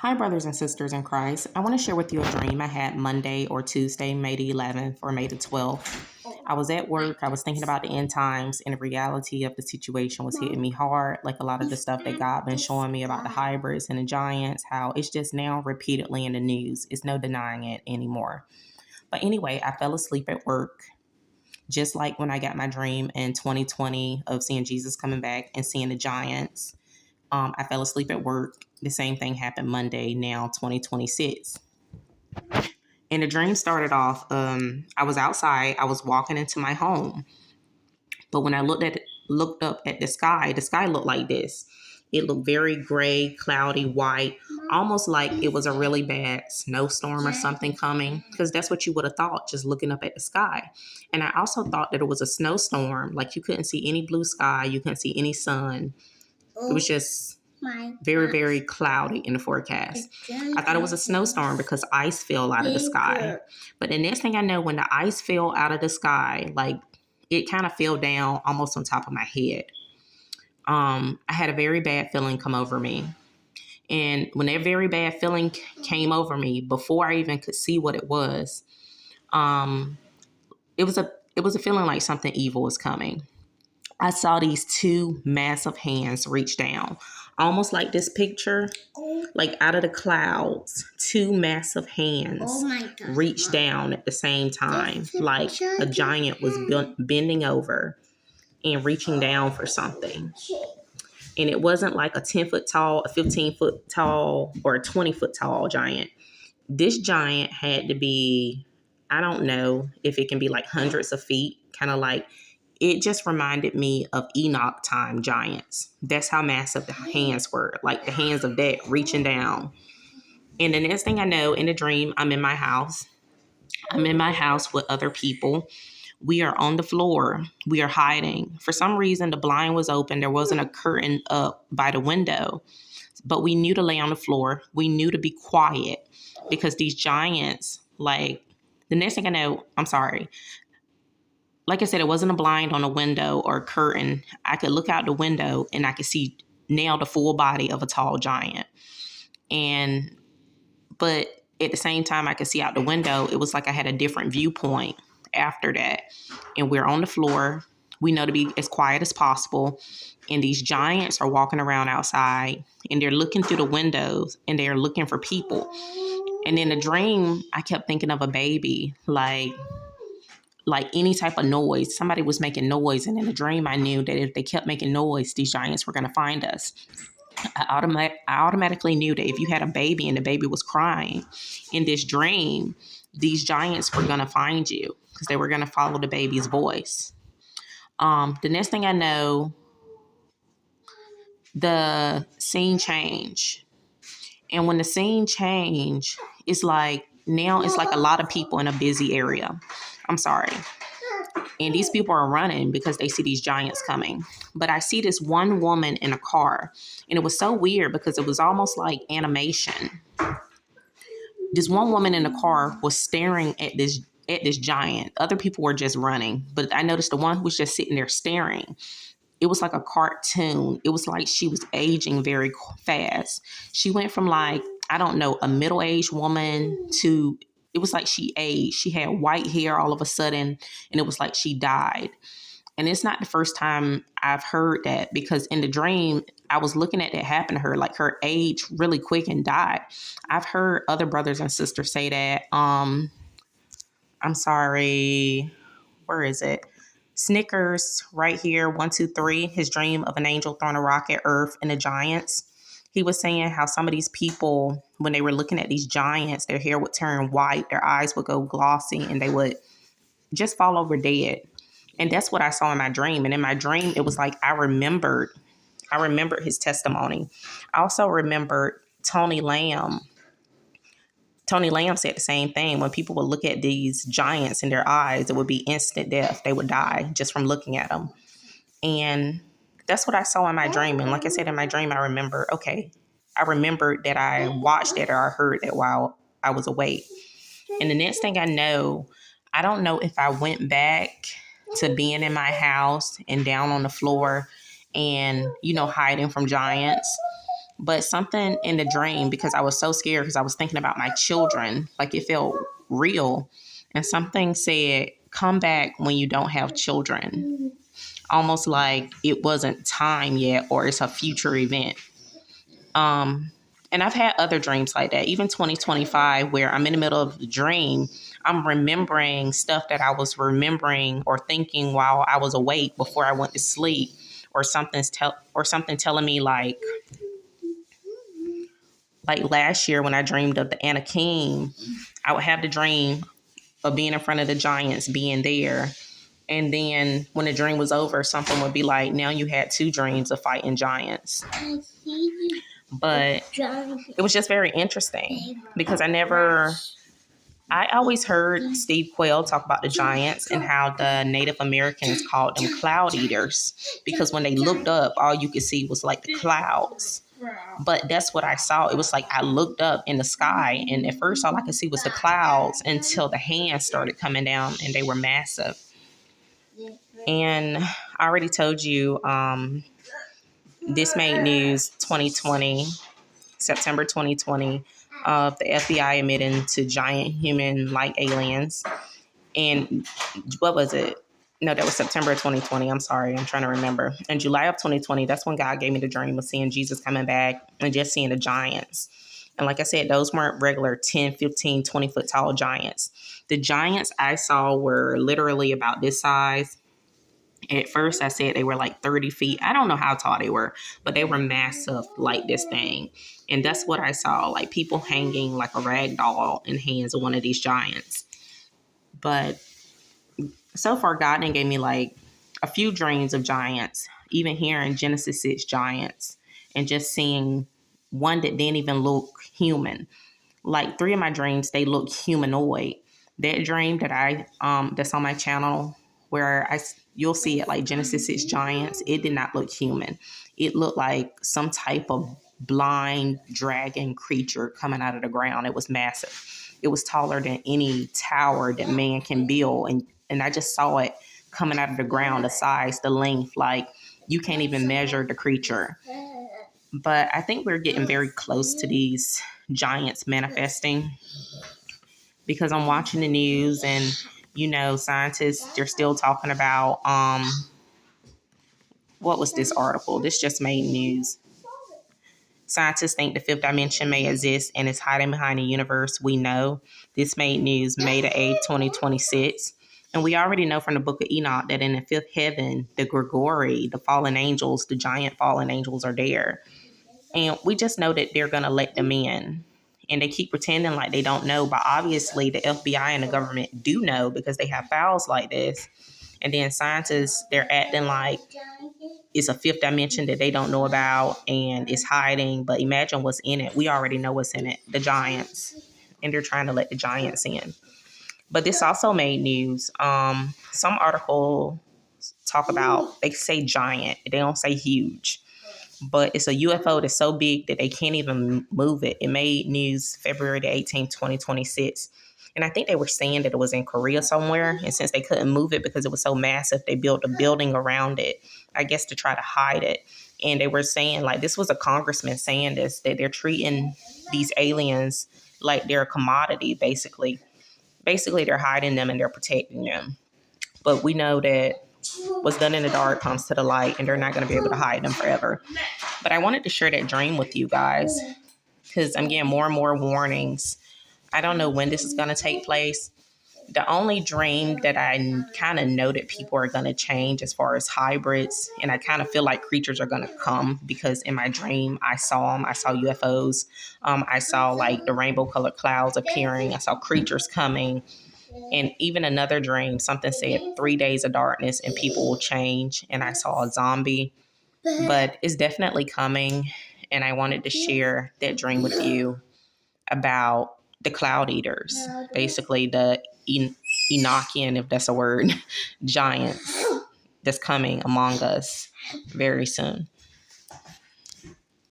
Hi, brothers and sisters in Christ. I want to share with you a dream I had Monday or Tuesday, May the 11th or May the 12th. I was at work. I was thinking about the end times, and the reality of the situation was hitting me hard. Like a lot of the stuff that God been showing me about the hybrids and the giants, how it's just now repeatedly in the news. It's no denying it anymore. But anyway, I fell asleep at work. Just like when I got my dream in 2020 of seeing Jesus coming back and seeing the giants. I fell asleep at work. The same thing happened Monday, now 2026. And the dream started off, I was outside. I was walking into my home. But when I looked up at the sky looked like this. It looked very gray, cloudy, white, almost like it was a really bad snowstorm or something coming, because that's what you would have thought just looking up at the sky. And I also thought that it was a snowstorm, like you couldn't see any blue sky, you couldn't see any sun. It was just very, very cloudy in the forecast. I thought it was a snowstorm because ice fell out of the sky. But the next thing I know, when the ice fell out of the sky, like it kind of fell down almost on top of my head. I had a very bad feeling come over me. And when that very bad feeling came over me, before I even could see what it was it was a feeling like something evil was coming. I saw these two massive hands reach down, almost like this picture, like out of the clouds, two massive hands reached down at the same time, like a giant was bending over and reaching down for something. And it wasn't like a 10-foot tall, a 15-foot tall, or a 20-foot tall giant. This giant had to be, I don't know if it can be like hundreds of feet, kind of like, it just reminded me of Enoch time giants. That's how massive the hands were, like the hands of that reaching down. And the next thing I know, in a dream, I'm in my house. I'm in my house with other people. We are on the floor. We are hiding. For some reason, the blind was open. There wasn't a curtain up by the window. But we knew to lay on the floor. We knew to be quiet because these giants, like, the next thing I know, I'm sorry. Like I said, it wasn't a blind on a window or a curtain. I could look out the window and I could see now the full body of a tall giant. But at the same time I could see out the window, it was like I had a different viewpoint after that. And we're on the floor. We know to be as quiet as possible. And these giants are walking around outside and they're looking through the windows and they're looking for people. And in the dream, I kept thinking of a baby, like any type of noise. Somebody was making noise. And in the dream, I knew that if they kept making noise, these giants were going to find us. I automatically knew that if you had a baby and the baby was crying in this dream, these giants were going to find you because they were going to follow the baby's voice. The next thing I know, the scene changed. And when the scene changed, it's like now it's like a lot of people in a busy area. I'm sorry. And these people are running because they see these giants coming. But I see this one woman in a car. And it was so weird because it was almost like animation. This one woman in the car was staring at this giant. Other people were just running. But I noticed the one who was just sitting there staring. It was like a cartoon. It was like she was aging very fast. She went from like, I don't know, a middle-aged woman to, it was like she aged. She had white hair all of a sudden, and it was like she died. And it's not the first time I've heard that, because in the dream, I was looking at that happen to her, like her age really quick and died. I've heard other brothers and sisters say that. I'm sorry, where is it? Snickers right here, 123, his dream of an angel throwing a rock at Earth and the giants. He was saying how some of these people, when they were looking at these giants, their hair would turn white, their eyes would go glossy, and they would just fall over dead. And that's what I saw in my dream. And in my dream, it was like I remembered his testimony. I also remembered Tony Lamb. Tony Lamb said the same thing. When people would look at these giants in their eyes, it would be instant death. They would die just from looking at them. And that's what I saw in my dream. And like I said, in my dream, I remembered that I watched it or I heard it while I was awake. And the next thing I know, I don't know if I went back to being in my house and down on the floor and, hiding from giants. But something in the dream, because I was so scared because I was thinking about my children, like it felt real. And something said, come back when you don't have children. Almost like it wasn't time yet or it's a future event. And I've had other dreams like that, even 2025, where I'm in the middle of the dream. I'm remembering stuff that I was remembering or thinking while I was awake before I went to sleep, or something telling me like last year when I dreamed of the Anakim, I would have the dream of being in front of the giants, being there. And then when the dream was over, something would be like, now you had two dreams of fighting giants. But it was just very interesting because I always heard Steve Quayle talk about the giants and how the Native Americans called them cloud eaters because when they looked up, all you could see was like the clouds. But that's what I saw. It was like I looked up in the sky, and at first all I could see was the clouds until the hands started coming down, and they were massive. And I already told you this made news 2020, September 2020, of the FBI admitting to giant human-like aliens. And what was it? No, that was September 2020. I'm sorry. I'm trying to remember. In July of 2020, that's when God gave me the dream of seeing Jesus coming back and just seeing the giants. And like I said, those weren't regular 10, 15, 20-foot tall giants. The giants I saw were literally about this size. At first, I said they were like 30 feet. I don't know how tall they were, but they were massive like this thing. And that's what I saw, like people hanging like a rag doll in the hands of one of these giants. But so far, God done gave me like a few dreams of giants, even hearing Genesis 6 giants and just seeing one that didn't even look human. Like 3 of my dreams, they look humanoid. That dream that that's on my channel where you'll see it like Genesis 6 giants, it did not look human. It looked like some type of blind dragon creature coming out of the ground. It was massive. It was taller than any tower that man can build. And I just saw it coming out of the ground, the size, the length, like you can't even measure the creature. But I think we're getting very close to these giants manifesting because I'm watching the news and, scientists, they're still talking about, what was this article? This just made news. Scientists think the fifth dimension may exist and is hiding behind the universe we know. This made news May the 8th, 2026. And we already know from the book of Enoch that in the fifth heaven, the Gregory, the fallen angels, the giant fallen angels are there. And we just know that they're going to let them in. And they keep pretending like they don't know. But obviously the FBI and the government do know because they have files like this. And then scientists, they're acting like it's a fifth dimension that they don't know about and it's hiding. But imagine what's in it. We already know what's in it, the giants. And they're trying to let the giants in. But this also made news. Some article talk about, they say giant. They don't say huge. But it's a UFO that's so big that they can't even move it. It made news February the 18th, 2026. And I think they were saying that it was in Korea somewhere. And since they couldn't move it because it was so massive, they built a building around it, I guess, to try to hide it. And they were saying, like, this was a congressman saying this, that they're treating these aliens like they're a commodity, basically. Basically, they're hiding them and they're protecting them. But we know that what's done in the dark comes to the light, and they're not going to be able to hide them forever. But I wanted to share that dream with you guys because I'm getting more and more warnings. I don't know when this is going to take place. The only dream that I kind of know that people are going to change as far as hybrids, and I kind of feel like creatures are going to come because in my dream, I saw them. I saw UFOs. I saw like the rainbow colored clouds appearing. I saw creatures coming. And even another dream, something said 3 days of darkness and people will change. And I saw a zombie, but it's definitely coming. And I wanted to share that dream with you about the cloud eaters, basically the Enochian, if that's a word, giants that's coming among us very soon.